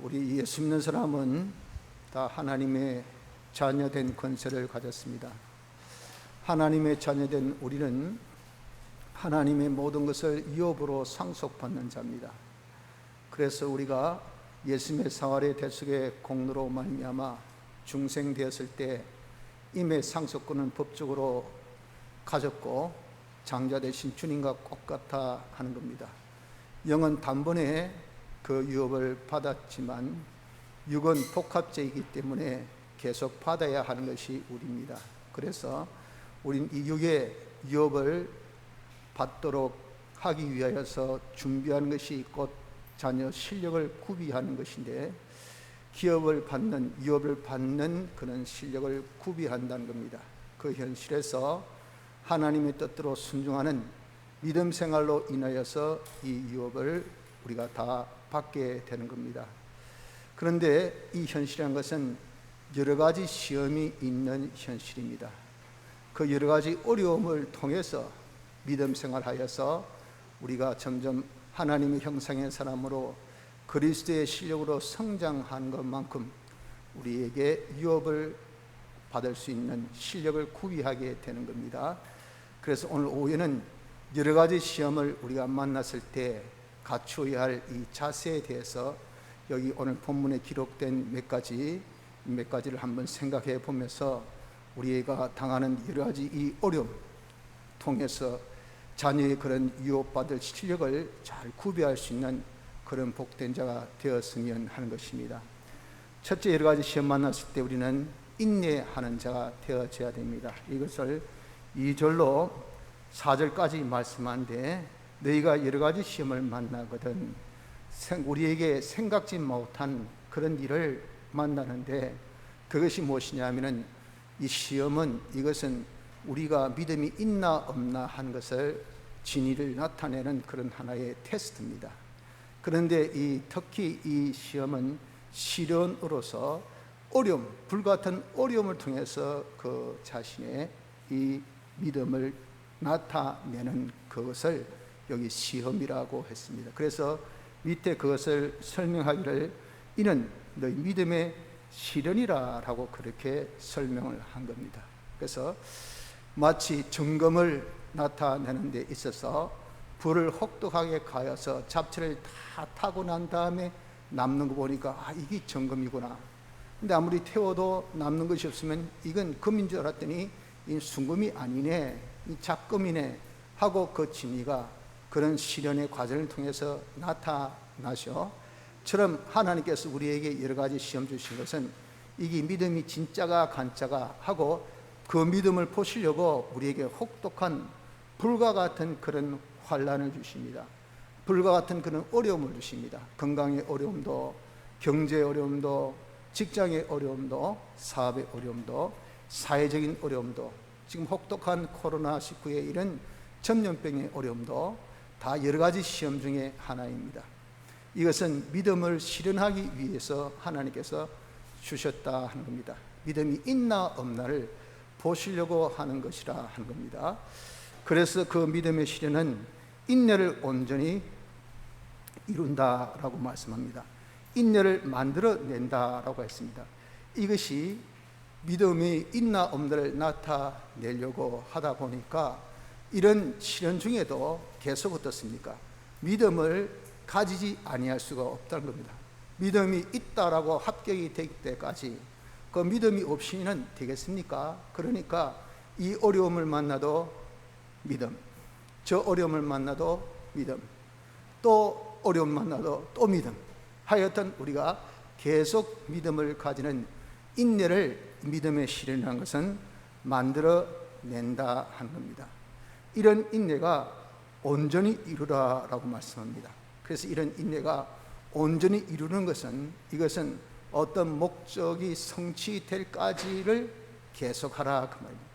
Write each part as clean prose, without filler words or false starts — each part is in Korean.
우리 예수 믿는 사람은 다 하나님의 자녀된 권세를 가졌습니다. 하나님의 자녀된 우리는 하나님의 모든 것을 유업으로 상속받는 자입니다. 그래서 우리가 예수님의 사활의 대속의 공로로 말미암아 중생되었을 때 임의 상속권은 법적으로 가졌고 장자 되신 주님과 똑같아 하는 겁니다. 영은 단번에 그 유업을 받았지만 육은 복합제이기 때문에 계속 받아야 하는 것이 우리입니다. 그래서 우린 이 육의 유업을 받도록 하기 위하여서 준비하는 것이 곧 자녀 실력을 구비하는 것인데, 기업을 받는, 유업을 받는 그런 실력을 구비한다는 겁니다. 그 현실에서 하나님의 뜻대로 순종하는 믿음 생활로 인하여서 이 유업을 우리가 다 받게 되는 겁니다. 그런데 이 현실이라는 것은 여러 가지 시험이 있는 현실입니다. 그 여러 가지 어려움을 통해서 믿음 생활하여서 우리가 점점 하나님의 형상의 사람으로 그리스도의 실력으로 성장하는 것만큼 우리에게 유업을 받을 수 있는 실력을 구비하게 되는 겁니다. 그래서 오늘 오후에는 여러 가지 시험을 우리가 만났을 때 갖추어야 할 이 자세에 대해서 여기 오늘 본문에 기록된 몇 가지를 한번 생각해 보면서 우리가 당하는 여러 가지 이 어려움 통해서 자녀의 그런 유업받을 실력을 잘 구비할 수 있는 그런 복된 자가 되었으면 하는 것입니다. 첫째, 여러 가지 시험 만났을 때 우리는 인내하는 자가 되어져야 됩니다. 이것을 2절로 4절까지 말씀하는데, 너희가 여러 가지 시험을 만나거든 우리에게 생각지 못한 그런 일을 만나는데, 그것이 무엇이냐면은 이 시험은, 이것은 우리가 믿음이 있나 없나 하는 것을 진위를 나타내는 그런 하나의 테스트입니다. 그런데 특히 이 시험은 시련으로서 어려움, 불같은 어려움을 통해서 그 자신의 이 믿음을 나타내는 그것을 여기 시험이라고 했습니다. 그래서 밑에 그것을 설명하기를 이는 너희 믿음의 시련이라고 그렇게 설명을 한 겁니다. 그래서 마치 점검을 나타내는 데 있어서 불을 혹독하게 가여서 잡초를 다 타고 난 다음에 남는 거 보니까 이게 점검이구나. 근데 아무리 태워도 남는 것이 없으면 이건 금인 줄 알았더니 이 순금이 아니네, 이 잡금이네 하고 그 진리가 그런 시련의 과정을 통해서 나타나셔. 처럼 하나님께서 우리에게 여러 가지 시험 주신 것은 이게 믿음이 진짜가 간짜가 하고 그 믿음을 보시려고 우리에게 혹독한 불과 같은 그런 환난을 주십니다. 불과 같은 그런 어려움을 주십니다. 건강의 어려움도, 경제의 어려움도, 직장의 어려움도, 사업의 어려움도, 사회적인 어려움도, 지금 혹독한 코로나19의 이런 전염병의 어려움도 다 여러 가지 시험 중에 하나입니다. 이것은 믿음을 실현하기 위해서 하나님께서 주셨다 하는 겁니다. 믿음이 있나 없나를 보시려고 하는 것이라 하는 겁니다. 그래서 그 믿음의 실현은 인내를 온전히 이룬다라고 말씀합니다. 인내를 만들어낸다라고 했습니다. 이것이 믿음이 있나 없나를 나타내려고 하다 보니까 이런 시련 중에도 계속 어떻습니까? 믿음을 가지지 아니할 수가 없다는 겁니다. 믿음이 있다라고 합격이 될 때까지 그 믿음이 없이는 되겠습니까? 그러니까 이 어려움을 만나도 믿음, 저 어려움을 만나도 믿음, 또 어려움 만나도 또 믿음, 하여튼 우리가 계속 믿음을 가지는 인내를 믿음의 실현이라는 것은 만들어낸다 하는 겁니다. 이런 인내가 온전히 이루라라고 말씀합니다. 그래서 이런 인내가 온전히 이루는 것은, 이것은 어떤 목적이 성취될까지를 계속하라 그 말입니다.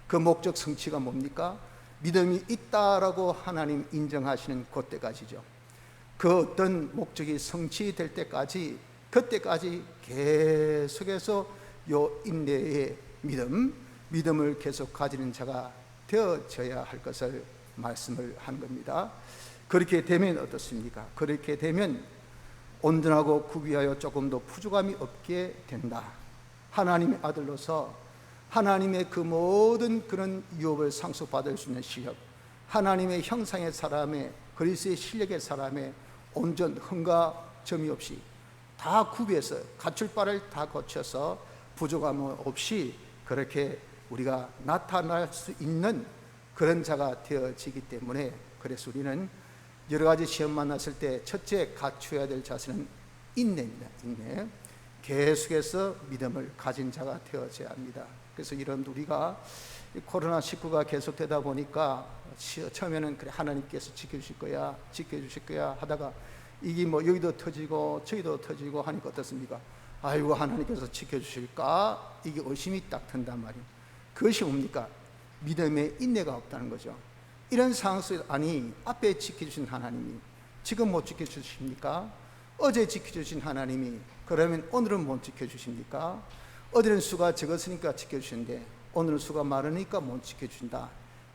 그 목적 성취가 뭡니까? 믿음이 있다라고 하나님 인정하시는 그때까지죠. 그 어떤 목적이 성취될 때까지, 그때까지 계속해서 요 인내의 믿음을 계속 가지는 자가 되어져야 할 것을 말씀을 한 겁니다. 그렇게 되면 어떻습니까? 그렇게 되면 온전하고 구비하여 조금 더 부족함이 없게 된다. 하나님의 아들로서 하나님의 그 모든 그런 유업을 상속받을 수 있는 실력, 하나님의 형상의 사람의, 그리스도의 실력의 사람의 온전 흠과 점이 없이 다 구비해서 갖출 바를 다 거쳐서 부족함 없이 그렇게 우리가 나타날 수 있는 그런 자가 되어지기 때문에, 그래서 우리는 여러 가지 시험 만났을 때 첫째 갖춰야 될 자세는 인내입니다. 인내. 계속해서 믿음을 가진 자가 되어져야 합니다. 그래서 이런 우리가 코로나19가 계속되다 보니까 처음에는 그래 하나님께서 지켜주실 거야 하다가 이게 뭐 여기도 터지고 저기도 터지고 하니까 어떻습니까? 아이고 하나님께서 지켜주실까? 이게 의심이 딱 든단 말이에요. 그것이 뭡니까? 믿음의 인내가 없다는 거죠. 이런 상황 속에서 아니 앞에 지켜주신 하나님이 지금 못 지켜주십니까? 어제 지켜주신 하나님이 그러면 오늘은 못 지켜주십니까? 어제는 수가 적었으니까 지켜주시는데 오늘은 수가 많으니까 못 지켜준다.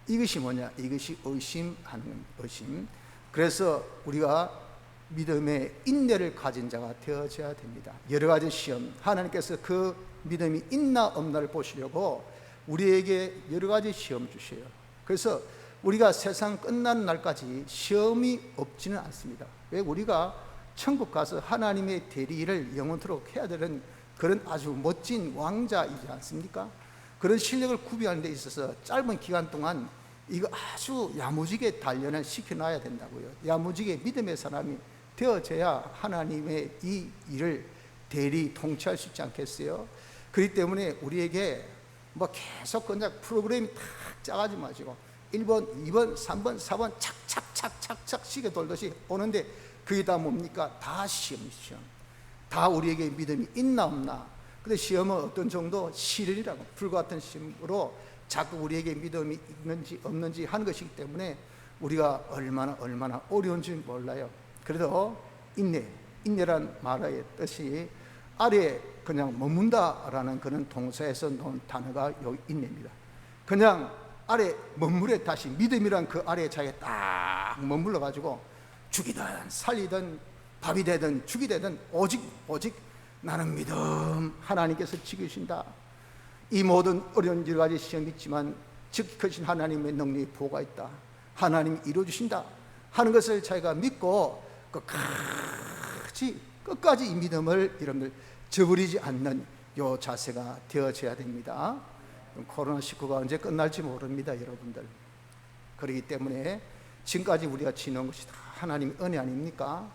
이것이 뭐냐? 이것이 의심하는 의심. 그래서 우리가 믿음의 인내를 가진 자가 되어져야 됩니다. 여러 가지 시험, 하나님께서 그 믿음이 있나 없나를 보시려고 우리에게 여러 가지 시험 주셔요. 그래서 우리가 세상 끝나는 날까지 시험이 없지는 않습니다. 왜? 우리가 천국 가서 하나님의 대리를 영원토록 해야 되는 그런 아주 멋진 왕자이지 않습니까? 그런 실력을 구비하는 데 있어서 짧은 기간 동안 이거 아주 야무지게 단련을 시켜놔야 된다고요. 야무지게 믿음의 사람이 되어져야 하나님의 이 일을 대리 통치할 수 있지 않겠어요? 그렇기 때문에 우리에게 뭐 계속 그냥 프로그램이 탁 짜가지 마시고 1번, 2번, 3번, 4번 착착착착착 시계 돌듯이 오는데 그게 다 뭡니까? 다 시험. 다 우리에게 믿음이 있나 없나. 근데 시험은 어떤 정도? 시련이라고, 불과 같은 시험으로 자꾸 우리에게 믿음이 있는지 없는지 하는 것이기 때문에 우리가 얼마나 어려운지 몰라요. 그래도 인내란 말의 뜻이 아래에 그냥 머문다라는 그런 동사에서 나온 단어가 여기 인내입니다. 그냥 아래 머물에 다시 믿음이란 그 아래에 자기가 딱 머물러 가지고 죽이든 살리든 밥이 되든 죽이 되든 오직 나는 믿음, 하나님께서 지키신다. 이 모든 어려운 여러 가지 시험이 있지만 지키신 하나님의 능력이 보호가 있다. 하나님이 이루어주신다 하는 것을 자기가 믿고 끝까지 이 믿음을 여러분들 저버리지 않는 요 자세가 되어져야 됩니다. 코로나19가 언제 끝날지 모릅니다, 여러분들. 그렇기 때문에 지금까지 우리가 지낸 것이 다 하나님의 은혜 아닙니까?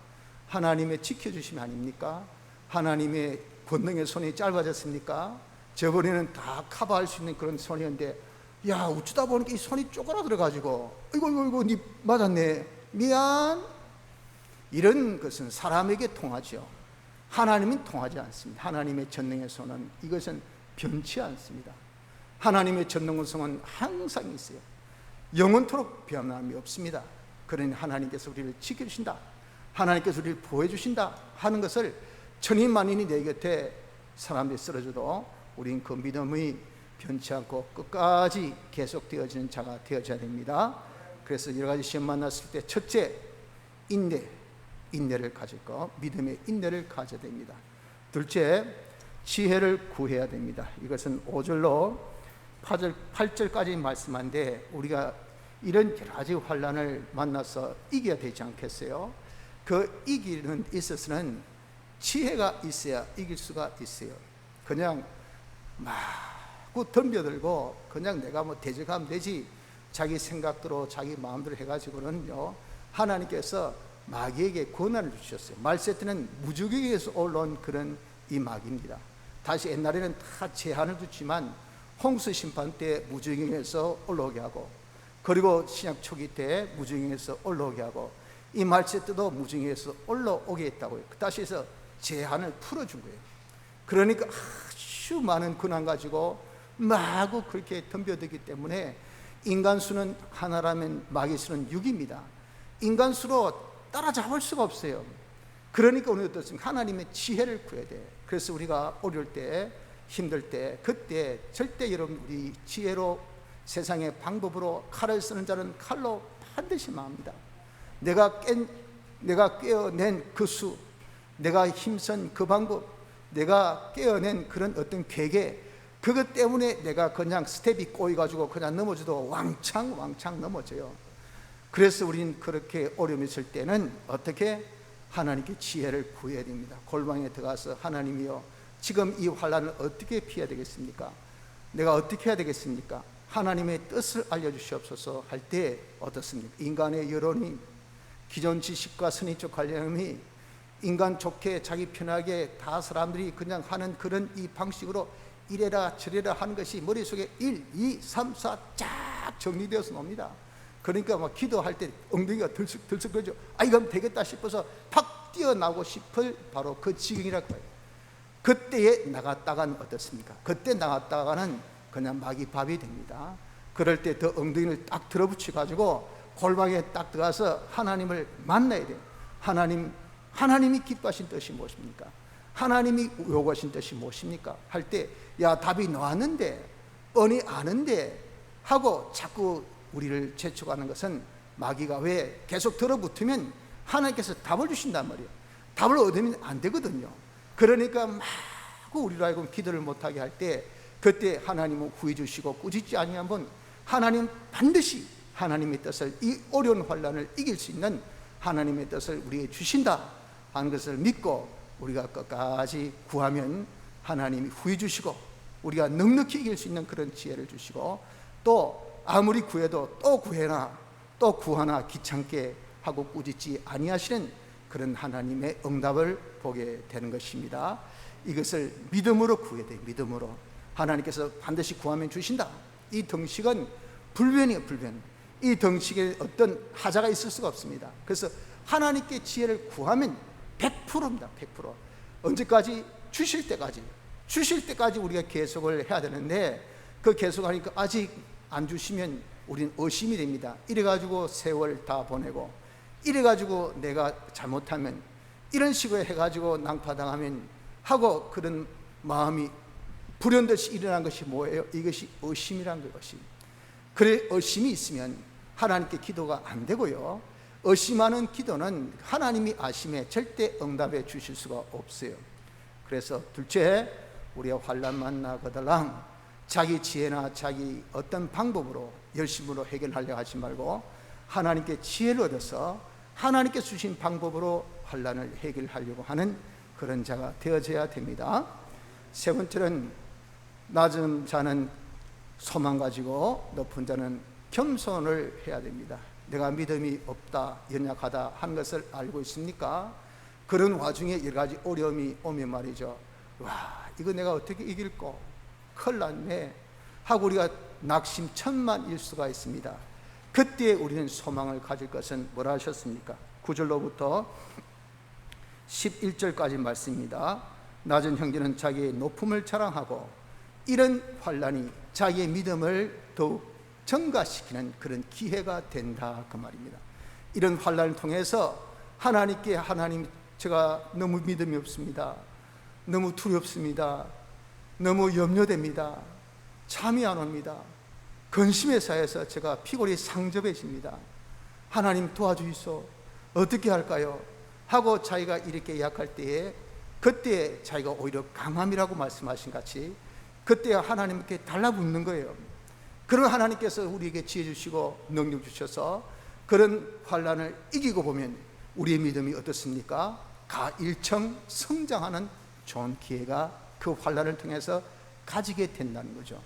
하나님의 지켜주심 아닙니까? 하나님의 권능의 손이 짧아졌습니까? 저번에는 다 커버할 수 있는 그런 손이었는데 야 어쩌다 보니까 이 손이 쪼그라들어가지고 이거 니 맞았네 미안. 이런 것은 사람에게 통하죠. 하나님은 통하지 않습니다. 하나님의 전능의 손은 이것은 변치 않습니다. 하나님의 전능의 손은 항상 있어요. 영원토록 변함이 없습니다. 그러니 하나님께서 우리를 지켜주신다, 하나님께서 우리를 보호해주신다 하는 것을 천인만인이 내 곁에 사람들이 쓰러져도 우린 그 믿음이 변치 않고 끝까지 계속되어지는 자가 되어져야 됩니다. 그래서 여러 가지 시험 만났을 때 첫째 인내를 가질 것, 믿음의 인내를 가져야 됩니다. 둘째 지혜를 구해야 됩니다. 이것은 5절로 8절까지 말씀한데 우리가 이런 여러 가지 환난을 만나서 이겨야 되지 않겠어요? 그 이기는 있어서는 지혜가 있어야 이길 수가 있어요. 그냥 마구 덤벼들고 그냥 내가 뭐 대적하면 되지 자기 생각대로 자기 마음대로 해가지고는요, 하나님께서 마귀에게 권한을 주셨어요. 말세때는 무주경에서 올라온 그런 이 마귀입니다. 다시 옛날에는 다 제한을 두지만 홍수 심판 때 무주경에서 올라오게 하고, 그리고 신약 초기 때 무주경에서 올라오게 하고, 이 말세 때도 무주경에서 올라오게 했다고요. 다시 해서 제한을 풀어준 거예요. 그러니까 아주 많은 근황 가지고 마구 그렇게 덤벼들기 때문에 인간 수는 하나라면 마귀 수는 6입니다. 인간 수로 따라잡을 수가 없어요. 그러니까 오늘 어떻습니까? 하나님의 지혜를 구해야 돼. 그래서 우리가 어려울 때, 힘들 때, 그때 절대 여러분 우리 지혜로 세상의 방법으로 칼을 쓰는 자는 칼로 반드시 망합니다. 내가 꿰어낸 그 수, 내가 힘쓴 그 방법, 내가 깨어낸 그런 어떤 괴계, 그것 때문에 내가 그냥 스텝이 꼬여가지고 그냥 넘어져도 왕창 넘어져요. 그래서 우리는 그렇게 어려움이 있을 때는 어떻게? 하나님께 지혜를 구해야 됩니다. 골방에 들어가서 하나님이여, 지금 이 환난을 어떻게 피해야 되겠습니까? 내가 어떻게 해야 되겠습니까? 하나님의 뜻을 알려주시옵소서 할 때 어떻습니까? 인간의 여론이, 기존 지식과 선의적 관념이 인간 좋게 자기 편하게 다 사람들이 그냥 하는 그런 이 방식으로 이래라 저래라 하는 것이 머릿속에 1, 2, 3, 4 쫙 정리되어서 놉니다. 그러니까 막 기도할 때 엉덩이가 들썩들썩거리죠. 아, 이건 되겠다 싶어서 팍 뛰어나오고 싶을 바로 그 지경이라고 해요. 그때에 나갔다가는 어떻습니까? 그때 나갔다가는 그냥 막이 밥이 됩니다. 그럴 때 더 엉덩이를 딱 들어붙여 가지고 골방에 딱 들어가서 하나님을 만나야 돼요. 하나님이 기뻐하신 뜻이 무엇입니까? 하나님이 요구하신 뜻이 무엇입니까? 할 때, 야, 답이 나왔는데, 뻔히 아는데 하고 자꾸 우리를 재촉하는 것은 마귀가 왜 계속 들어붙으면 하나님께서 답을 주신단 말이에요. 답을 얻으면 안 되거든요. 그러니까 마구 우리로 하여금 기도를 못하게 할 때, 그때 하나님은 구해 주시고 꾸짖지 아니하면 하나님 반드시 하나님의 뜻을, 이 어려운 환난을 이길 수 있는 하나님의 뜻을 우리에게 주신다 하는 것을 믿고 우리가 끝까지 구하면 하나님이 후해 주시고 우리가 넉넉히 이길 수 있는 그런 지혜를 주시고, 또 아무리 구해도 또 구해나 또 구하나 귀찮게 하고 꾸짖지 아니하시는 그런 하나님의 응답을 보게 되는 것입니다. 이것을 믿음으로 구해야 돼요. 믿음으로. 하나님께서 반드시 구하면 주신다. 이 등식은 불변이에요. 불변. 이 등식에 어떤 하자가 있을 수가 없습니다. 그래서 하나님께 지혜를 구하면 100%입니다. 100%. 언제까지? 주실 때까지 우리가 계속을 해야 되는데, 그 계속하니까 아직 안 주시면 우리는 의심이 됩니다. 이래가지고 세월 다 보내고, 이래가지고 내가 잘못하면, 이런 식으로 해가지고 낭파당하면 하고, 그런 마음이 불현듯이 일어난 것이 뭐예요? 이것이 의심이라는 것이. 그래, 의심이 있으면 하나님께 기도가 안 되고요, 의심하는 기도는 하나님이 아심에 절대 응답해 주실 수가 없어요. 그래서 둘째, 우리가 환난 만나거들랑 자기 지혜나 자기 어떤 방법으로 열심으로 해결하려 하지 말고 하나님께 지혜를 얻어서 하나님께 주신 방법으로 환난을 해결하려고 하는 그런 자가 되어져야 됩니다. 세 번째는, 낮은 자는 소망 가지고 높은 자는 겸손을 해야 됩니다. 내가 믿음이 없다, 연약하다 하는 것을 알고 있습니까? 그런 와중에 여러 가지 어려움이 오면 말이죠, 와, 이거 내가 어떻게 이길꼬, 큰일 났네 하고 우리가 낙심천만일 수가 있습니다. 그때 우리는 소망을 가질 것은 뭐라 하셨습니까? 9절로부터 11절까지 말씀입니다. 낮은 형제는 자기의 높음을 자랑하고 이런 환난이 자기의 믿음을 더욱 증가시키는 그런 기회가 된다, 그 말입니다. 이런 환난을 통해서 하나님께, 하나님, 제가 너무 믿음이 없습니다, 너무 두렵습니다, 너무 염려됩니다, 잠이 안 옵니다, 근심에 쌓여서 제가 피골이 상접해집니다, 하나님 도와주이소, 어떻게 할까요? 하고 자기가 이렇게 약할 때에, 그때 자기가 오히려 강함이라고 말씀하신 같이 그때 하나님께 달라붙는 거예요. 그런 하나님께서 우리에게 지혜 주시고 능력 주셔서 그런 환난을 이기고 보면 우리의 믿음이 어떻습니까? 가일청 성장하는 좋은 기회가 그 환난을 통해서 가지게 된다는 거죠.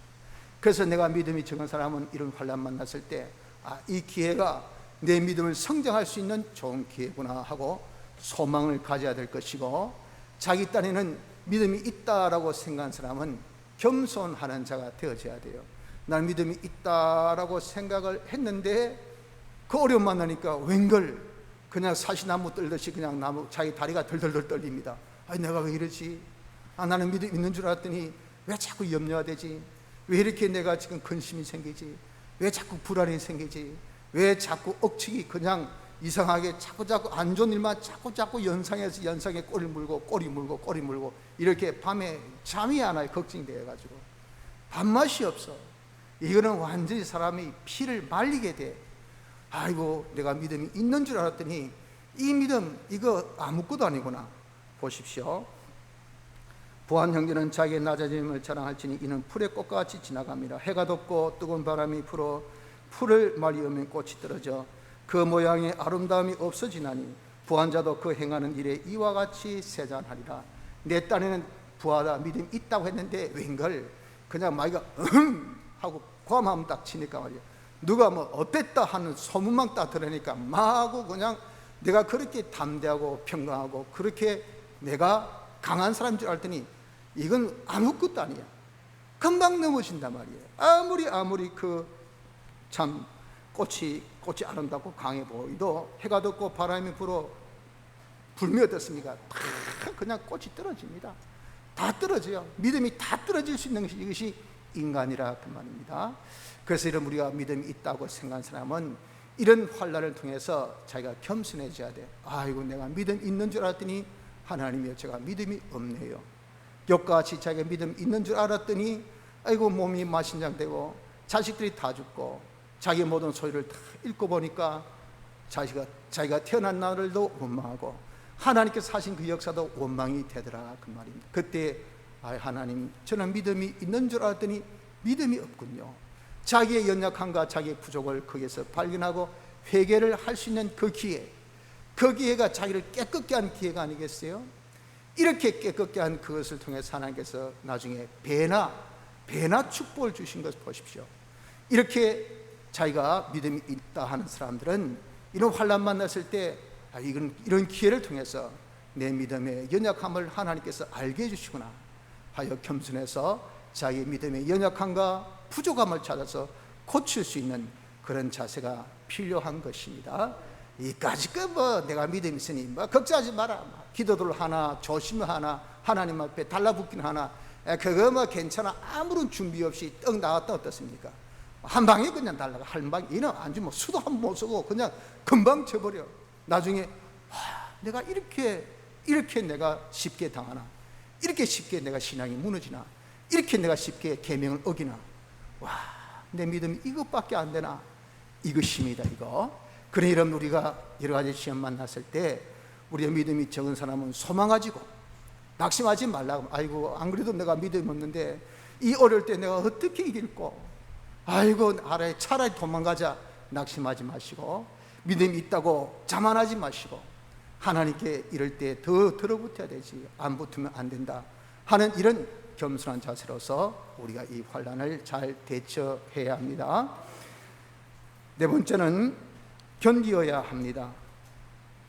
그래서 내가 믿음이 적은 사람은 이런 환난 만났을 때, 아, 이 기회가 내 믿음을 성장할 수 있는 좋은 기회구나 하고 소망을 가져야 될 것이고, 자기 딴에는 믿음이 있다라고 생각한 사람은 겸손하는 자가 되어져야 돼요. 난 믿음이 있다라고 생각을 했는데 그 어려움 만나니까 웬걸 그냥 사시나무 떨듯이 그냥 나무, 자기 다리가 덜덜덜 떨립니다. 아, 내가 왜 이러지? 아, 나는 믿음 있는 줄 알았더니 왜 자꾸 염려가 되지? 왜 이렇게 내가 지금 근심이 생기지? 왜 자꾸 불안이 생기지? 왜 자꾸 억측이 그냥 이상하게 자꾸 안 좋은 일만 자꾸 연상해서 연상에 꼬리 물고 이렇게 밤에 잠이 안 와요. 걱정돼 가지고 밥맛이 없어. 이거는 완전히 사람이 피를 말리게 돼. 아이고, 내가 믿음이 있는 줄 알았더니 이 믿음 이거 아무것도 아니구나. 보십시오. 부한 형제는 자기의 낮아짐을 자랑할지니 이는 풀의 꽃과 같이 지나갑니다. 해가 돋고 뜨거운 바람이 불어 풀을 말리우면 꽃이 떨어져 그 모양의 아름다움이 없어지나니 부한 자도 그 행하는 일에 이와 같이 세잔하리라. 내 딴에는 부하다 믿음이 있다고 했는데 웬걸 그냥 마이가 하고 고함하면 딱 치니까 말이야, 누가 뭐 어땠다 하는 소문만 딱 들으니까 마구 그냥 내가 그렇게 담대하고 평강하고 그렇게 내가 강한 사람인 줄 알았더니 이건 아무것도 아니야. 금방 넘어진단 말이에요. 아무리 그 참 꽃이 아름답고 강해 보이도 해가 돋고 바람이 불면 어떻습니까? 다 그냥 꽃이 떨어집니다. 다 떨어져요. 믿음이 다 떨어질 수 있는 것이 이것이 인간이라 그 말입니다. 그래서 이런 우리가 믿음이 있다고 생각하는 사람은 이런 환난을 통해서 자기가 겸손해져야 돼. 아이고 내가 믿음 있는 줄 알았더니 하나님이여 제가 믿음이 없네요. 욥과 같이 자기가 믿음 있는 줄 알았더니 아이고 몸이 마신장되고 자식들이 다 죽고 자기 모든 소유를 다 잃고 보니까 자기가 태어난 날도 원망하고 하나님께서 하신 그 역사도 원망이 되더라 그 말입니다. 그때 하나님 저는 믿음이 있는 줄 알았더니 믿음이 없군요. 자기의 연약함과 자기의 부족을 거기에서 발견하고 회개를 할 수 있는 그 기회가 자기를 깨끗게 한 기회가 아니겠어요? 이렇게 깨끗게 한 그것을 통해서 하나님께서 나중에 배나 축복을 주신 것을 보십시오. 이렇게 자기가 믿음이 있다 하는 사람들은 이런 환난 만났을 때 이런 기회를 통해서 내 믿음의 연약함을 하나님께서 알게 해주시구나 하여 겸손해서 자기의 믿음의 연약함과 부족함을 찾아서 고칠 수 있는 그런 자세가 필요한 것입니다. 이까짓 거 내가 믿음이 있으니 걱정하지 마라, 기도들 하나 조심을 하나 하나님 앞에 달라붙기는 하나 그거 괜찮아, 아무런 준비 없이 떡 나왔다 어떻습니까? 한 방에 그냥 달라가 한 방에 이는 안 주면 수도 한 번 못 쓰고 그냥 금방 쳐버려. 나중에 내가 이렇게 내가 쉽게 당하나, 이렇게 쉽게 내가 신앙이 무너지나, 이렇게 내가 쉽게 계명을 어기나, 내 믿음이 이것밖에 안 되나, 이것입니다. 이거. 그래 이런 우리가 여러 가지 시험 만났을 때 우리의 믿음이 적은 사람은 소망 가지고 낙심하지 말라고. 아이고 안 그래도 내가 믿음이 없는데 이 어려울 때 내가 어떻게 이길꼬, 아이고 차라리 도망가자. 낙심하지 마시고 믿음이 있다고 자만하지 마시고 하나님께 이럴 때 더 들어붙어야 되지, 안 붙으면 안 된다 하는 이런 겸손한 자세로서 우리가 이 환난을 잘 대처해야 합니다. 네 번째는 견디어야 합니다.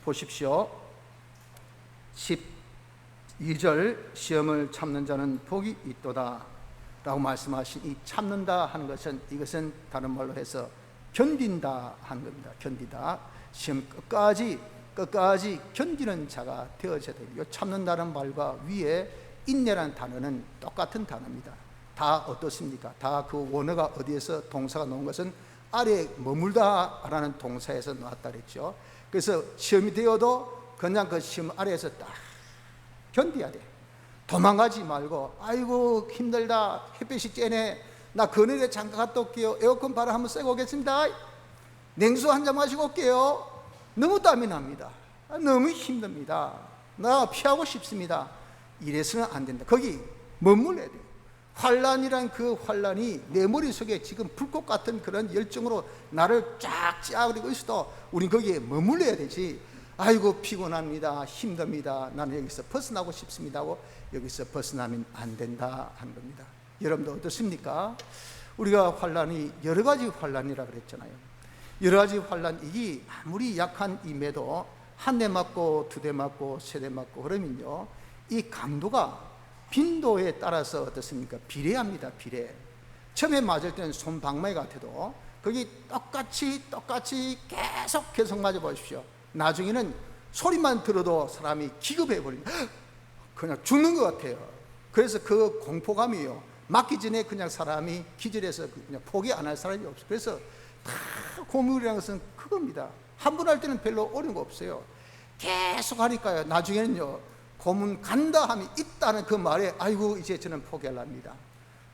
보십시오. 12절 시험을 참는 자는 복이 있도다 라고 말씀하신 이 참는다 하는 것은 이것은 다른 말로 해서 견딘다 하는 겁니다. 견디다. 시험 끝까지 견디는 자가 되어져야 됩니다. 참는다는 말과 위에 인내라는 단어는 똑같은 단어입니다. 다 어떻습니까? 다 그 원어가 어디에서 동사가 나온 것은 아래에 머물다 라는 동사에서 나왔다 그랬죠. 그래서 시험이 되어도 그냥 그 시험 아래에서 딱 견뎌야 돼. 도망가지 말고 아이고 힘들다, 햇빛이 쬐네, 나 그늘에 잠깐 갔다 올게요, 에어컨 바람 한번 쐬고 오겠습니다, 냉수 한 잔 마시고 올게요. 너무 땀이 납니다. 너무 힘듭니다. 나 피하고 싶습니다. 이래서는 안 된다. 거기 머물러야 돼요. 환란이란 그 환란이 내 머릿속에 지금 불꽃 같은 그런 열정으로 나를 쫙 찌그리고 있어도 우린 거기에 머물러야 되지. 아이고 피곤합니다, 힘듭니다, 나는 여기서 벗어나고 싶습니다 하고 여기서 벗어나면 안 된다 하는 겁니다. 여러분도 어떻습니까? 우리가 환란이 여러 가지 환란이라 그랬잖아요. 여러 가지 환란, 이게 아무리 약한 임에도 한 대 맞고 두 대 맞고 세 대 맞고 그러면요 이 강도가 빈도에 따라서 어떻습니까? 비례합니다. 비례. 처음에 맞을 때는 손방망이 같아도 거기 똑같이 계속 맞아보십시오. 나중에는 소리만 들어도 사람이 기겁해 버립니다. 그냥 죽는 것 같아요. 그래서 그 공포감이요, 맞기 전에 그냥 사람이 기절해서 그냥 포기 안 할 사람이 없어요. 그래서 다 고물이라는 것은 그겁니다. 한 번 할 때는 별로 어려운 거 없어요. 계속 하니까요 나중에는요 고문 간다 하면 있다는 그 말에 아이고 이제 저는 포기하랍니다.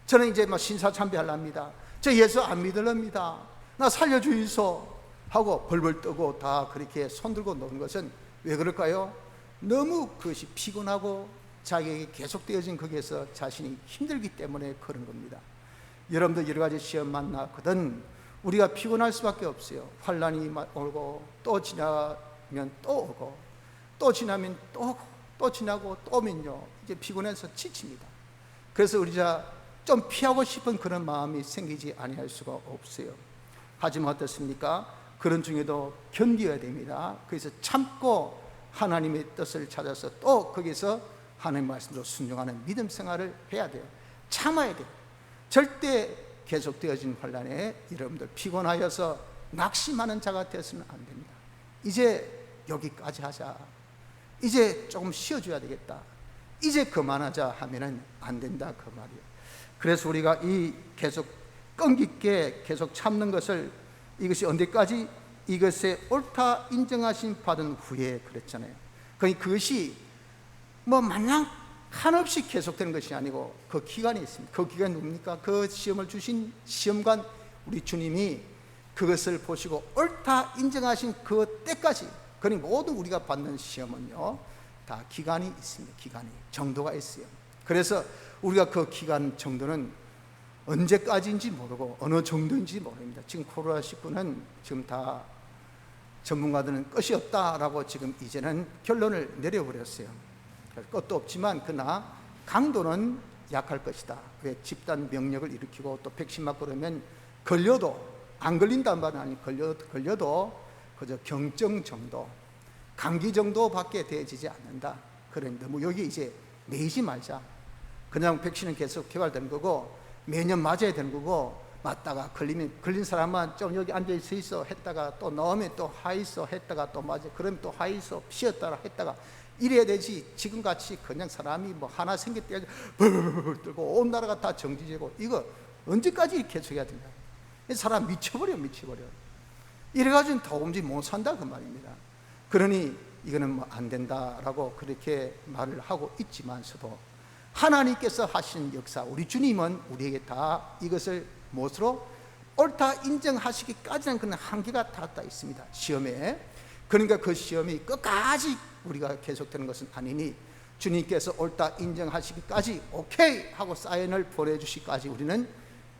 저는 이제 신사참배하랍니다. 저 예수 안 믿으랍니다. 나 살려주이소 하고 벌벌 떠고 다 그렇게 손들고 노는 것은 왜 그럴까요? 너무 그것이 피곤하고 자기에게 계속되어진 거기에서 자신이 힘들기 때문에 그런 겁니다. 여러분도 여러 가지 시험 만나거든 우리가 피곤할 수밖에 없어요. 환난이 오고 또 지나면 또 오고 또 지나면 또 오고 또 지나고 또 오면요 이제 피곤해서 지칩니다. 그래서 우리가 좀 피하고 싶은 그런 마음이 생기지 아니할 수가 없어요. 하지만 어떻습니까? 그런 중에도 견뎌야 됩니다. 그래서 참고 하나님의 뜻을 찾아서 또 거기서 하나님의 말씀으로 순종하는 믿음 생활을 해야 돼요. 참아야 돼요. 절대 계속되어진 환난에 여러분들 피곤하여서 낙심하는 자가 되어서는 안 됩니다. 이제 여기까지 하자, 이제 조금 쉬어줘야 되겠다, 이제 그만하자 하면은 안 된다 그 말이에요. 그래서 우리가 이 계속 끈기있게 계속 참는 것을, 이것이 언제까지? 이것에 옳다 인정하신 받은 후에 그랬잖아요. 그것이 뭐 마냥 한없이 계속되는 것이 아니고 그 기간이 있습니다. 그 기간이 뭡니까? 그 시험을 주신 시험관 우리 주님이 그것을 보시고 옳다 인정하신 그 때까지, 그러니 모든 우리가 받는 시험은요 다 기간이 있습니다. 기간이, 정도가 있어요. 그래서 우리가 그 기간 정도는 언제까지인지 모르고 어느 정도인지 모릅니다. 지금 코로나19는 지금 다 전문가들은 끝이 없다라고 지금 이제는 결론을 내려버렸어요. 끝도 없지만 그러나 강도는 약할 것이다. 왜? 집단 명령을 일으키고 또 백신 맞고 그러면 걸려도 안 걸린다는 말은 아니, 걸려도 그저 경증 정도, 감기 정도밖에 되어지지 않는다. 그런데 뭐 여기 이제 매이지 말자. 그냥 백신은 계속 개발되는 거고 매년 맞아야 되는 거고, 맞다가 걸린 사람만 좀 여기 앉아 있어 했다가 또 나오면 또 하 있어 했다가 또 맞아, 그러면 또 하 있어 쉬었다가 했다가 이래야 되지. 지금같이 그냥 사람이 뭐 하나 생길 때 벌 떨고 온 나라가 다 정지되고 이거 언제까지 계속해야 되냐. 사람 미쳐버려. 이래가지고는 도무지 못 산다 그 말입니다. 그러니 이거는 뭐 안 된다라고 그렇게 말을 하고 있지만서도 하나님께서 하신 역사, 우리 주님은 우리에게 다 이것을 무엇으로 옳다 인정하시기까지는 그런 한계가 닿았다 있습니다. 시험에. 그러니까 그 시험이 끝까지 우리가 계속되는 것은 아니니 주님께서 옳다 인정하시기까지 오케이 하고 사인을 보내주시기까지 우리는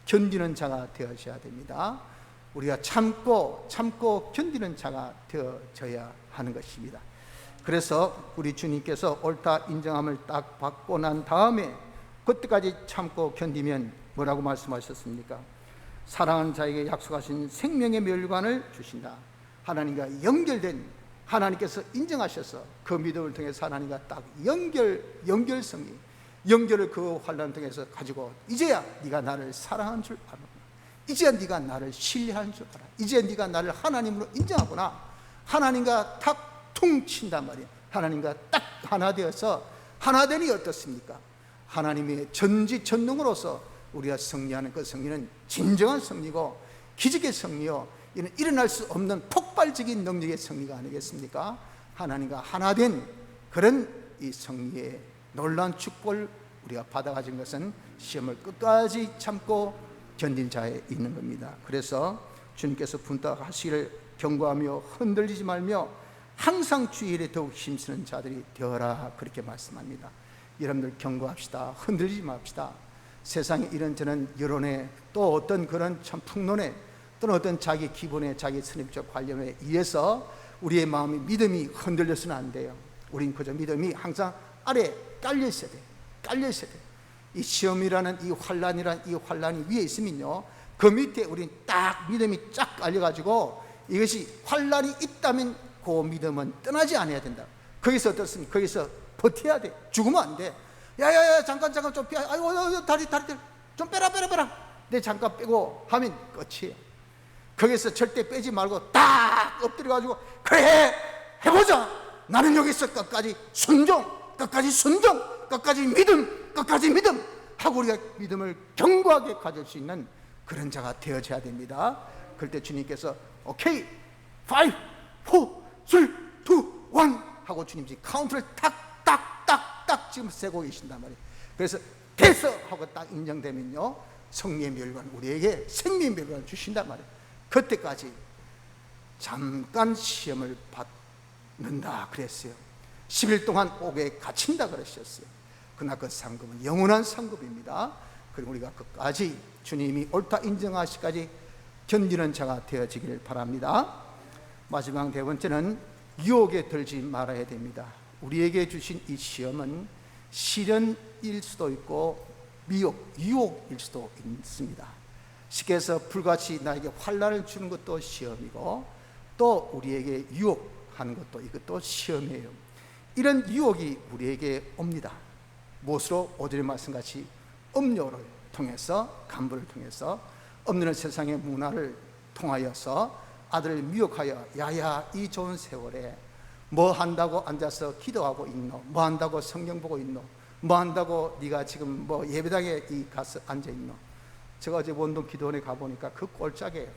견디는 자가 되어져야 됩니다. 우리가 참고 견디는 자가 되어져야 하는 것입니다. 그래서 우리 주님께서 옳다 인정함을 딱 받고 난 다음에 그때까지 참고 견디면 뭐라고 말씀하셨습니까? 사랑하는 자에게 약속하신 생명의 멸관을 주신다. 하나님과 연결된, 하나님께서 인정하셔서 그 믿음을 통해서 하나님과 딱 연결성이, 연결을 그 환난 통해서 가지고 이제야 네가 나를 사랑하는 줄 알아, 이제야 네가 나를 신뢰하는 줄 알아, 이제야 네가 나를 하나님으로 인정하구나. 하나님과 탁 퉁친단 말이에요. 하나님과 딱 하나 되어서, 하나 되니 어떻습니까? 하나님의 전지전능으로서 우리가 승리하는 그 승리는 진정한 승리고 기적의 승리요, 이는 일어날 수 없는 폭발적인 능력의 승리가 아니겠습니까? 하나님과 하나 된 그런 이 승리의 놀라운 축복을 우리가 받아가진 것은 시험을 끝까지 참고 견딘 자에 있는 겁니다. 그래서 주님께서 분탁하시기를 경고하며 흔들리지 말며 항상 주의 일에 더욱 힘쓰는 자들이 되어라, 그렇게 말씀합니다. 여러분들 경고합시다. 흔들리지 맙시다. 세상에 이런저런 여론에 또 어떤 그런 참 풍론에 또는 어떤 자기 기본에 자기 선입적 관념에 의해서 우리의 마음이, 믿음이 흔들려서는 안 돼요. 우린 그저 믿음이 항상 아래 깔려 있어야 돼. 깔려 있어야 돼. 이 시험이라는 이 환란이라는 이 환란이 위에 있으면요, 그 밑에 우린 딱 믿음이 쫙 깔려가지고 이것이 환란이 있다면 그 믿음은 떠나지 않아야 된다. 거기서 어떻습니까? 거기서 버텨야 돼. 죽으면 안 돼. 야야야 잠깐 좀 빼. 아이고 다리 좀 빼라. 내 잠깐 빼고 하면 끝이에요. 거기서 절대 빼지 말고 딱 엎드려가지고 그래 해보자. 나는 여기서 끝까지 순종, 끝까지 믿음 하고 우리가 믿음을 견고하게 가질 수 있는 그런 자가 되어져야 됩니다. 그럴 때 주님께서 오케이 5, 4, 3, 2, 1 하고 주님이 카운트를 딱 지금 세고 계신단 말이에요. 그래서 됐어 하고 딱 인정되면요, 성리의 멸관, 우리에게 생명의 멸관을 주신단 말이에요. 그때까지 잠깐 시험을 받는다 그랬어요. 10일 동안 옥에 갇힌다 그러셨어요. 그러나 그 상급은 영원한 상급입니다. 그리고 우리가 끝까지 주님이 옳다 인정하시기까지 견디는 자가 되어지길 바랍니다. 마지막 네 번째는 유혹에 들지 말아야 됩니다. 우리에게 주신 이 시험은 시련일 수도 있고 유혹일 수도 있습니다. 쉽게 해서 불같이 나에게 환난을 주는 것도 시험이고 또 우리에게 유혹하는 것도 이것도 시험이에요. 이런 유혹이 우리에게 옵니다. 무엇으로? 오늘의 말씀같이 음료를 통해서, 간부를 통해서, 없는 세상의 문화를 통하여서 아들을 미혹하여 야야 이 좋은 세월에 뭐 한다고 앉아서 기도하고 있노? 뭐 한다고 성경 보고 있노? 뭐 한다고 네가 지금 뭐 예배당에 가서 앉아 있노? 제가 어제 원동 기도원에 가보니까 그 꼴짝에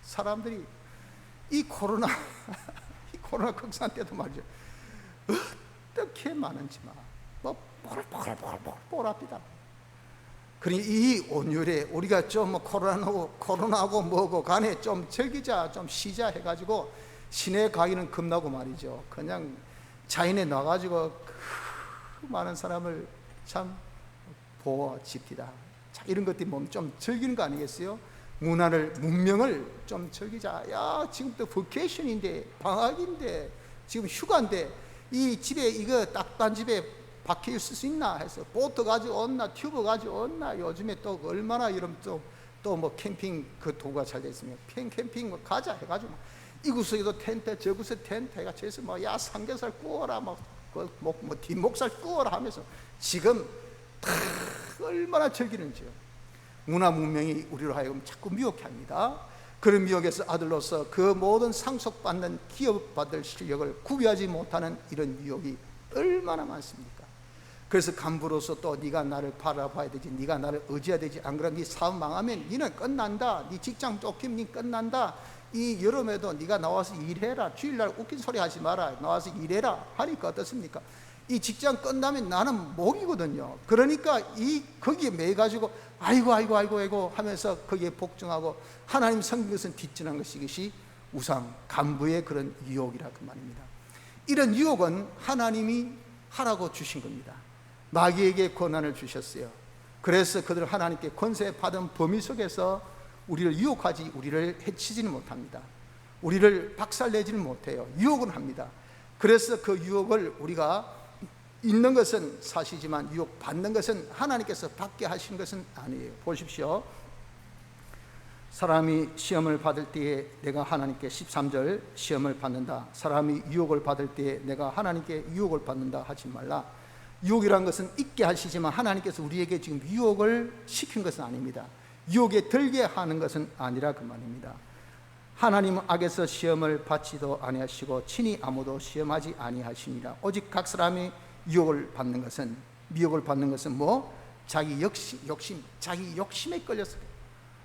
사람들이 이 코로나 이 코로나 극산 때도 말이죠, 어떻게 많은지만 뭐 뽀랍니다. 그러니 이 온율에 우리가 좀 뭐 코로나하고 뭐고 간에 좀 즐기자, 좀 쉬자 해가지고 시내 가기는 겁나고 말이죠. 그냥 자연에 나가지고 그 많은 사람을 참 보호집시다. 자, 이런 것들이 몸 좀 즐기는 거 아니겠어요? 문명을 좀 즐기자. 야, 지금부터 버케이션인데, 방학인데, 지금 휴가인데, 이 집에 이거 딱딴 집에 박혀 있을 수 있나 해서 보트 가지고 온나, 튜브 가지고 온나. 요즘에 또 얼마나 이런 또 뭐 캠핑 그 도구가 잘 돼 있으면 캠핑 뭐 가자 해가지고 이 구석에도 텐트, 저 구석에 텐트 해가 저에서 뭐 야 삼겹살 구워라, 뭐 뒷목살 구워라 하면서 지금 얼마나 즐기는지요. 문화 문명이 우리로 하여금 자꾸 미혹해 합니다. 그런 미혹에서 아들로서 그 모든 상속받는 기업받을 실력을 구비하지 못하는 이런 미혹이 얼마나 많습니까? 그래서 간부로서 또 네가 나를 바라봐야 되지, 네가 나를 의지해야 되지, 안 그러면 네 사업 망하면 니는 끝난다, 네 직장 쫓기면 니 끝난다, 이 여름에도 네가 나와서 일해라, 주일날 웃긴 소리 하지 마라, 나와서 일해라 하니까 어떻습니까? 이 직장 끝나면 나는 목이거든요. 그러니까 거기에 매가지고 아이고 하면서 거기에 복종하고 하나님 섬긴 것은 뒷전한 것이, 이것이 우상 간부의 그런 유혹이라 그 말입니다. 이런 유혹은 하나님이 하라고 주신 겁니다. 마귀에게 권한을 주셨어요. 그래서 그들 하나님께 권세 받은 범위 속에서 우리를 유혹하지, 우리를 해치지는 못합니다. 우리를 박살내지는 못해요. 유혹은 합니다. 그래서 그 유혹을 우리가 있는 것은 사실이지만 유혹 받는 것은 하나님께서 받게 하신 것은 아니에요. 보십시오. 사람이 시험을 받을 때에 내가 하나님께 13절 시험을 받는다. 사람이 유혹을 받을 때에 내가 하나님께 유혹을 받는다 하지 말라. 유혹이란 것은 있게 하시지만 하나님께서 우리에게 지금 유혹을 시킨 것은 아닙니다. 유혹에 들게 하는 것은 아니라 그 말입니다. 하나님은 악에서 시험을 받지도 아니하시고 친히 아무도 시험하지 아니하시니라. 오직 각 사람이 미혹을 받는 것은 뭐? 자기 욕심, 자기 욕심에 걸려서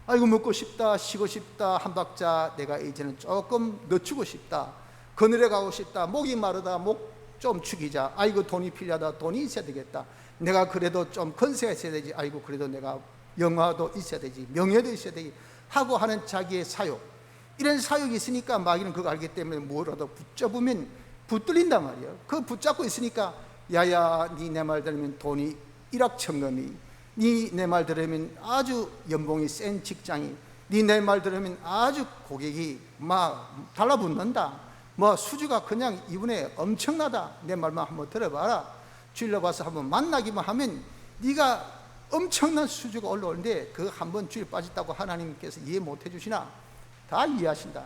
아이고 먹고 싶다, 쉬고 싶다, 한 박자 내가 이제는 조금 늦추고 싶다, 그늘에 가고 싶다, 목이 마르다, 목 좀 축이자, 아이고 돈이 필요하다, 돈이 있어야 되겠다, 내가 그래도 좀 건세가 있어야 되지, 아이고 그래도 내가 영화도 있어야 되지, 명예도 있어야 되지 하고 하는 자기의 사욕, 이런 사욕이 있으니까 마귀는 그거 알기 때문에 뭐라도 붙잡으면 붙들린단 말이에요. 그거 붙잡고 있으니까 야야 니 내 말 들으면 돈이 일확천금이, 니 내 말 들으면 아주 연봉이 센 직장이, 니 내 말 들으면 아주 고객이 막 달라붙는다, 뭐 수주가 그냥 이번에 엄청나다, 내 말만 한번 들어봐라, 주일로 봐서 한번 만나기만 하면 네가 엄청난 수주가 올라오는데 그 한번 주일 빠졌다고 하나님께서 이해 못 해주시나? 다 이해하신다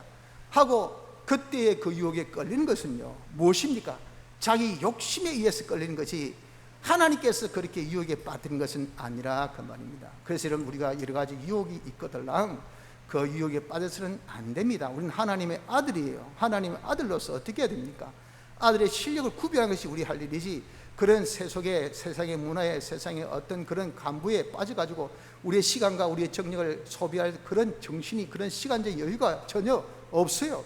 하고 그때의 그 유혹에 걸리는 것은요 무엇입니까? 자기 욕심에 의해서 걸리는 것이 하나님께서 그렇게 유혹에 빠뜨린 것은 아니라 그 말입니다. 그래서 여러분, 우리가 여러 가지 유혹이 있거들랑 그 유혹에 빠져서는 안 됩니다. 우리는 하나님의 아들이에요. 하나님의 아들로서 어떻게 해야 됩니까? 아들의 실력을 구비하는 것이 우리 할 일이지, 그런 세속의 세상의 문화에, 세상의 어떤 그런 간부에 빠져가지고 우리의 시간과 우리의 정력을 소비할 그런 정신이, 그런 시간적 여유가 전혀 없어요.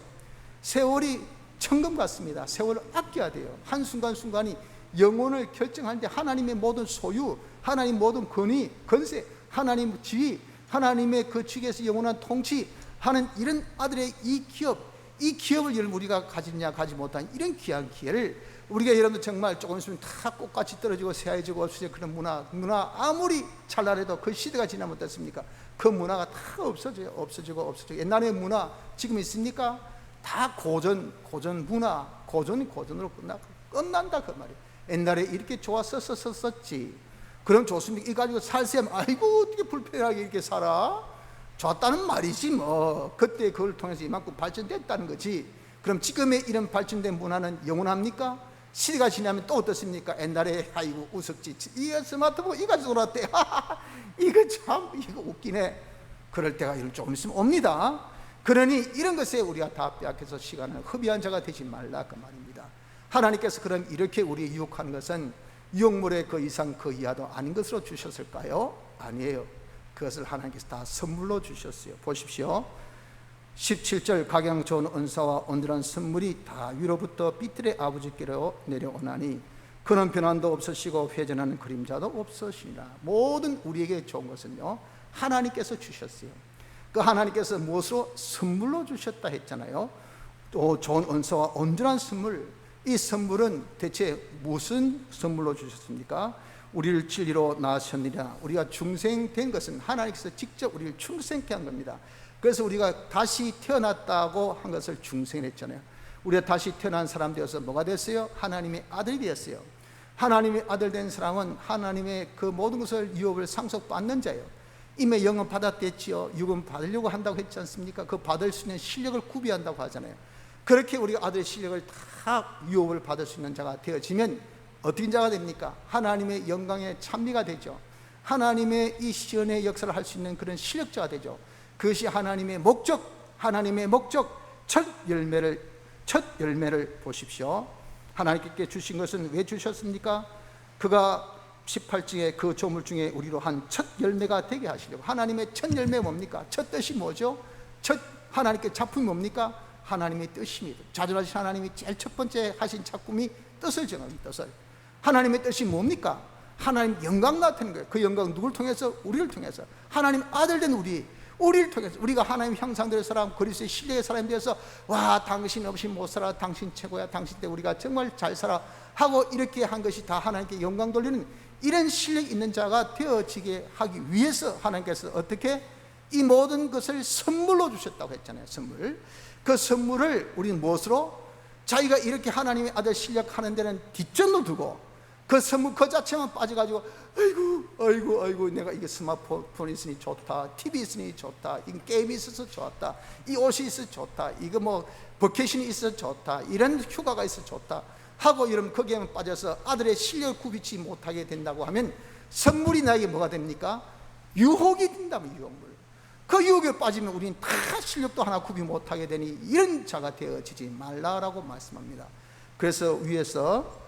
세월이 천금 같습니다. 세월을 아껴야 돼요. 한순간순간이 영혼을 결정하는데 하나님의 모든 소유, 하나님 모든 권위, 건세, 하나님 지위, 하나님의 그 측에서 영원한 통치하는 이런 아들의 이 기업을 여러분 우리가 가지느냐 가지 못한 이런 귀한 기회를 우리가 여러분들 정말 조금 있으면 다 꽃같이 떨어지고 새하얘지고 없어질 그런 문화 아무리 찰나래도 그 시대가 지나면 어떻습니까? 그 문화가 다 없어지고 옛날의 문화 지금 있습니까? 다 고전 문화, 고전으로 끝난다 그 말이에요. 옛날에 이렇게 좋았었지. 그럼 좋습니까? 이 가지고 살셈 아이고 어떻게 불편하게 이렇게 살아? 좋았다는 말이지 뭐. 그때 그걸 통해서 이만큼 발전됐다는 거지. 그럼 지금의 이런 발전된 문화는 영원합니까? 시대가 지나면 또 어떻습니까? 옛날에 아이고 우습지, 이거 스마트폰 이거 돌았대. 이거 웃기네. 그럴 때가 조금 있으면 옵니다. 그러니 이런 것에 우리가 다 빼앗겨서 시간을 허비한 자가 되지 말라 그 말입니다. 하나님께서 그럼 이렇게 우리 유혹하는 것은 유혹물의 그 이상 그 이하도 아닌 것으로 주셨을까요? 아니에요. 그것을 하나님께서 다 선물로 주셨어요. 보십시오. 17절 각양 좋은 은사와 온전한 선물이 다 위로부터 빛들의 아버지께로 내려오나니 그는 변함도 없으시고 회전하는 그림자도 없으시니라. 모든 우리에게 좋은 것은요 하나님께서 주셨어요. 그 하나님께서 무엇으로? 선물로 주셨다 했잖아요. 또 좋은 은사와 온전한 선물, 이 선물은 대체 무슨 선물로 주셨습니까? 우리를 진리로 낳으셨느니라. 우리가 중생된 것은 하나님께서 직접 우리를 중생케 한 겁니다. 그래서 우리가 다시 태어났다고 한 것을 중생했잖아요. 우리가 다시 태어난 사람 되어서 뭐가 됐어요? 하나님의 아들이 되었어요. 하나님의 아들 된 사람은 하나님의 그 모든 것을 유업을 상속받는 자예요. 이미 영은 받았댔지요. 육은 받으려고 한다고 했지 않습니까? 그 받을 수 있는 실력을 구비한다고 하잖아요. 그렇게 우리가 아들의 실력을 다 유업을 받을 수 있는 자가 되어지면 어떤 자가 됩니까? 하나님의 영광의 찬미가 되죠. 하나님의 이 시연의 역사를 할 수 있는 그런 실력자가 되죠. 그것이 하나님의 목적, 첫 열매를 보십시오. 하나님께 주신 것은 왜 주셨습니까? 그가 18장에 그 조물 중에 우리로 한 첫 열매가 되게 하시려고. 하나님의 첫 열매 뭡니까? 첫 뜻이 뭐죠? 첫 하나님께 작품이 뭡니까? 하나님의 뜻입니다. 자존하신 하나님이 제일 첫 번째 하신 작품이 뜻을 정합니다. 뜻을. 하나님의 뜻이 뭡니까? 하나님 영광 나타내는 거예요. 그 영광 누굴 통해서? 우리를 통해서. 하나님 아들 된 우리를 통해서. 우리가 하나님 형상대로 사람, 그리스도의 신뢰의 사람이 되어서 와 당신 없이 못 살아, 당신 최고야, 당신 때 우리가 정말 잘 살아 하고 이렇게 한 것이 다 하나님께 영광 돌리는 이런 실력 있는 자가 되어지게 하기 위해서 하나님께서 어떻게 이 모든 것을 선물로 주셨다고 했잖아요. 선물. 그 선물을 우리는 무엇으로? 자기가 이렇게 하나님의 아들 실력하는 데는 뒷전도 두고 그 선물 그 자체만 빠져가지고 아이고 내가 이게 스마트폰 있으니 좋다, TV 있으니 좋다, 이 게임이 있어서 좋았다, 이 옷이 있어서 좋다, 이거 뭐 버케이션이 있어서 좋다, 이런 휴가가 있어서 좋다 하고 이러면 거기에만 빠져서 아들의 실력을 구비치 못하게 된다고 하면 선물이 나에게 뭐가 됩니까? 유혹이 된다면 유혹물. 그 유혹에 빠지면 우리는 다 실력도 하나 구비 못하게 되니 이런 자가 되어지지 말라라고 말씀합니다. 그래서 위에서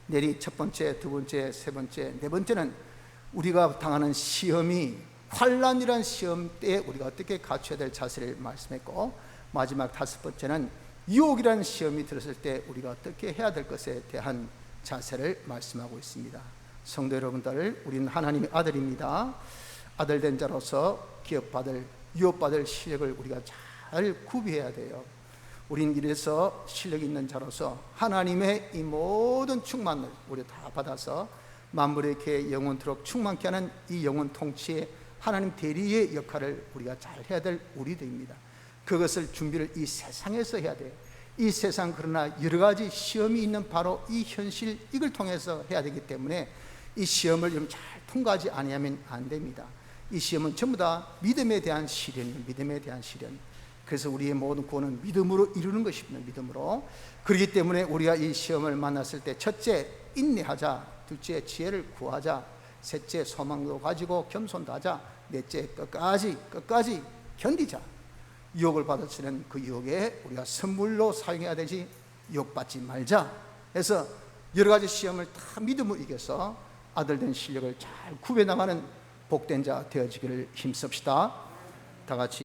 내리 첫 번째, 두 번째, 세 번째, 네 번째는 우리가 당하는 시험이 환난이란 시험 때에 우리가 어떻게 갖춰야 될 자세를 말씀했고, 마지막 다섯 번째는 유혹이라는 시험이 들었을 때 우리가 어떻게 해야 될 것에 대한 자세를 말씀하고 있습니다. 성도 여러분들, 우리는 하나님의 아들입니다. 아들 된 자로서 기업받을, 유업받을 실력을 우리가 잘 구비해야 돼요. 우린 이래서 실력 있는 자로서 하나님의 이 모든 충만을 우리 다 받아서 만물의 개 영원토록 충만케 하는 이 영원 통치의 하나님 대리의 역할을 우리가 잘 해야 될 우리들입니다. 그것을 준비를 이 세상에서 해야 돼요. 이 세상, 그러나 여러 가지 시험이 있는 바로 이 현실, 이걸 통해서 해야 되기 때문에 이 시험을 좀 잘 통과하지 아니하면 안 됩니다. 이 시험은 전부 다 믿음에 대한 시련이에요. 믿음에 대한 시련. 그래서 우리의 모든 구원은 믿음으로 이루는 것입니다. 믿음으로. 그렇기 때문에 우리가 이 시험을 만났을 때 첫째 인내하자, 둘째 지혜를 구하자, 셋째 소망도 가지고 겸손도 하자, 넷째 끝까지 견디자. 유혹을 받아치는 그 유혹에 우리가 선물로 사용해야 되지 유혹받지 말자. 그래서 여러 가지 시험을 다 믿음으로 이겨서 아들된 실력을 잘 구해나가는 복된 자 되어지기를 힘씁시다. 다 같이